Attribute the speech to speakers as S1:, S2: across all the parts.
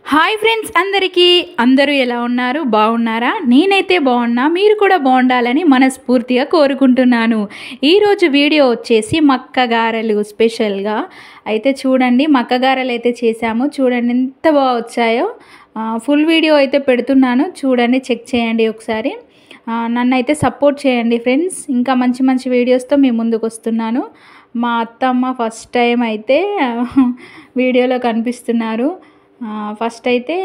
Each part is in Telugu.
S1: హాయ్ ఫ్రెండ్స్, అందరూ ఎలా ఉన్నారు? బాగున్నారా? నేనైతే బాగున్నా. మీరు కూడా బాగుండాలని మనస్ఫూర్తిగా కోరుకుంటున్నాను. ఈరోజు వీడియో వచ్చేసి మక్క గారెలు స్పెషల్గా అయితే చూడండి. మక్క గారెలు అయితే చేసాము. చూడండి ఎంత బాగా వచ్చాయో. ఫుల్ వీడియో అయితే పెడుతున్నాను, చూడండి, చెక్ చేయండి ఒకసారి. నన్ను అయితే సపోర్ట్ చేయండి ఫ్రెండ్స్. ఇంకా మంచి మంచి వీడియోస్తో మీ ముందుకు వస్తున్నాను. మా అత్తమ్మ ఫస్ట్ టైం అయితే వీడియోలో కనిపిస్తున్నారు. ఫస్ట్ అయితే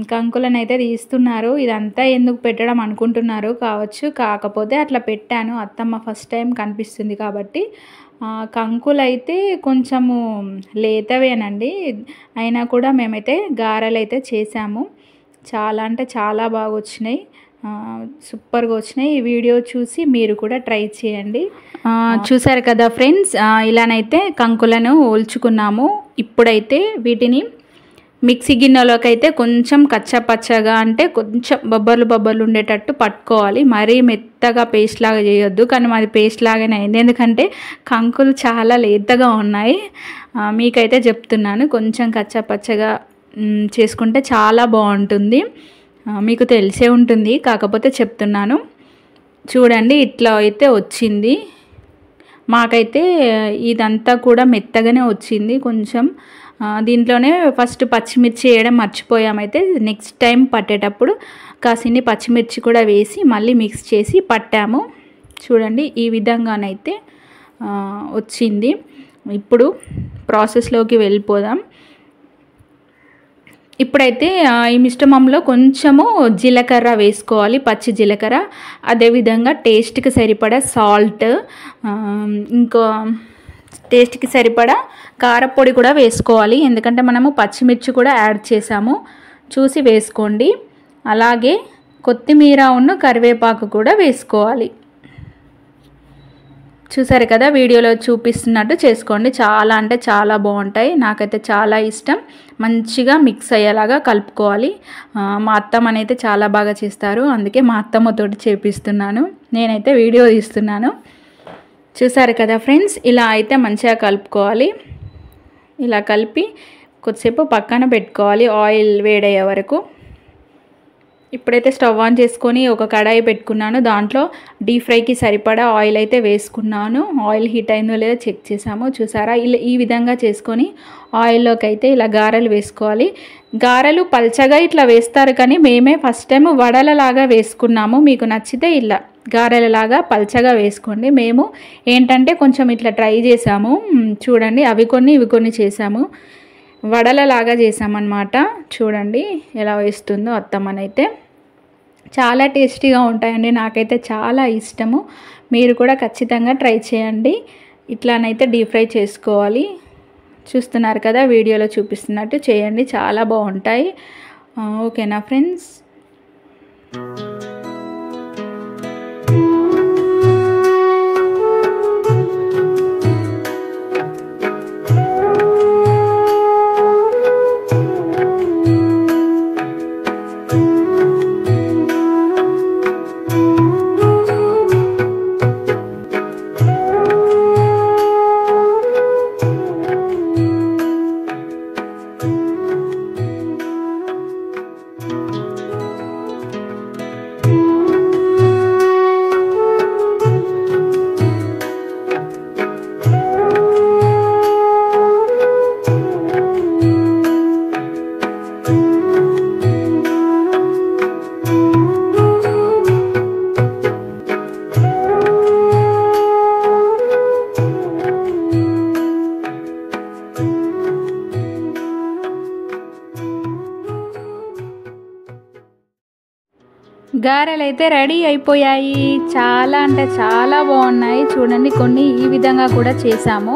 S1: కంకులను అయితే తీస్తున్నారు. ఇదంతా ఎందుకు పెట్టడం అనుకుంటున్నారు కావచ్చు, కాకపోతే అట్లా పెట్టాను. అత్తమ్మ ఫస్ట్ టైం కనిపిస్తుంది కాబట్టి. కంకులు అయితే కొంచెము లేతవేనండి, అయినా కూడా మేమైతే గారెలు అయితే చేసాము. చాలా అంటే చాలా బాగా వచ్చినాయి, సూపర్గా వచ్చినాయి. ఈ వీడియో చూసి మీరు కూడా ట్రై చేయండి. చూసారు కదా ఫ్రెండ్స్, ఇలానైతే కంకులను ఒల్చుకున్నాము. ఇప్పుడైతే వీటిని మిక్సీ గిన్నెలోకి అయితే కొంచెం కచ్చపచ్చగా, అంటే కొంచెం బొబ్బర్లు ఉండేటట్టు పట్టుకోవాలి. మరీ మెత్తగా పేస్ట్ లాగా చేయొద్దు, కానీ మాది పేస్ట్ లాగానే అయింది. ఎందుకంటే కంకులు చాలా లేతగా ఉన్నాయి. మీకైతే చెప్తున్నాను, కొంచెం కచ్చపచ్చగా చేసుకుంటే చాలా బాగుంటుంది. మీకు తెలిసే ఉంటుంది, కాకపోతే చెప్తున్నాను. చూడండి, ఇట్లా అయితే వచ్చింది. మాకైతే ఇదంతా కూడా మెత్తగానే వచ్చింది. కొంచెం దీంట్లోనే ఫస్ట్ పచ్చిమిర్చి వేయడం మర్చిపోయామైతే. నెక్స్ట్ టైం పట్టేటప్పుడు కాసిన్ని పచ్చిమిర్చి కూడా వేసి మళ్ళీ మిక్స్ చేసి పట్టాము. చూడండి, ఈ విధంగానైతే వచ్చింది. ఇప్పుడు ప్రాసెస్లోకి వెళ్ళిపోదాం. ఇప్పుడైతే ఈ మిశ్రమంలో కొంచెము జీలకర్ర వేసుకోవాలి, పచ్చి జీలకర్ర. అదేవిధంగా టేస్ట్కి సరిపడా సాల్ట్, ఇంకో టేస్ట్కి సరిపడా కారపొడి కూడా వేసుకోవాలి. ఎందుకంటే మనము పచ్చిమిర్చి కూడా యాడ్ చేసాము, చూసి వేసుకోండి. అలాగే కొత్తిమీర కరివేపాకు కూడా వేసుకోవాలి. చూసారు కదా, వీడియోలో చూపిస్తున్నట్టు చేసుకోండి. చాలా అంటే చాలా బాగుంటాయి. నాకైతే చాలా ఇష్టం. మంచిగా మిక్స్ అయ్యేలాగా కలుపుకోవాలి. మా అత్తమ్మనైతే చాలా బాగా చేస్తారు, అందుకే మా అత్తమ్మతోటి చేపిస్తున్నాను. నేనైతే వీడియో తీస్తున్నాను. చూసారు కదా ఫ్రెండ్స్, ఇలా అయితే మంచిగా కలుపుకోవాలి. ఇలా కలిపి కొద్దిసేపు పక్కన పెట్టుకోవాలి, ఆయిల్ వేడయ్యే వరకు. ఇప్పుడైతే స్టవ్ ఆన్ చేసుకొని ఒక కడాయి పెట్టుకున్నాను. దాంట్లో డీప్ ఫ్రైకి సరిపడా ఆయిల్ అయితే వేసుకున్నాను. ఆయిల్ హీట్ అయిందో లేదో చెక్ చేసాము. చూసారా, ఇలా ఈ విధంగా చేసుకొని ఆయిల్లోకి అయితే ఇలా గారెలు వేసుకోవాలి. గారెలు పల్చగా ఇట్లా వేస్తారు, కానీ మేమే ఫస్ట్ టైం వడలలాగా వేసుకున్నాము. మీకు నచ్చితే ఇలా గారెలలాగా పల్చగా వేసుకోండి. మేము ఏంటంటే కొంచెం ఇట్లా ట్రై చేసాము. చూడండి, అవి కొన్ని ఇవి కొన్ని చేసాము. వడలలాగా చేసామన్నమాట. చూడండి ఎలా వేస్తుందో అత్తమ్మనైతే. చాలా టేస్టీగా ఉంటాయండి, నాకైతే చాలా ఇష్టము. మీరు కూడా ఖచ్చితంగా ట్రై చేయండి. ఇట్లానైతే డీప్ ఫ్రై చేసుకోవాలి. చూస్తున్నారు కదా, వీడియోలో చూపిస్తున్నట్టు చేయండి, చాలా బాగుంటాయి. ఓకేనా ఫ్రెండ్స్? గారెలు అయితే రెడీ అయిపోయాయి. చాలా అంటే చాలా బాగున్నాయి. చూడండి, కొన్ని ఈ విధంగా కూడా చేసాము.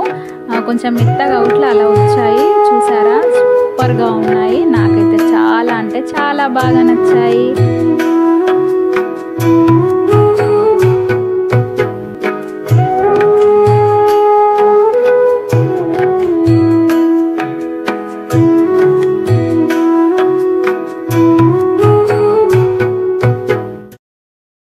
S1: కొంచెం మెత్తగా అవుట్లా అలా వచ్చాయి. చూసారా, సూపర్గా ఉన్నాయి. నాకైతే చాలా అంటే చాలా బాగా నచ్చాయి.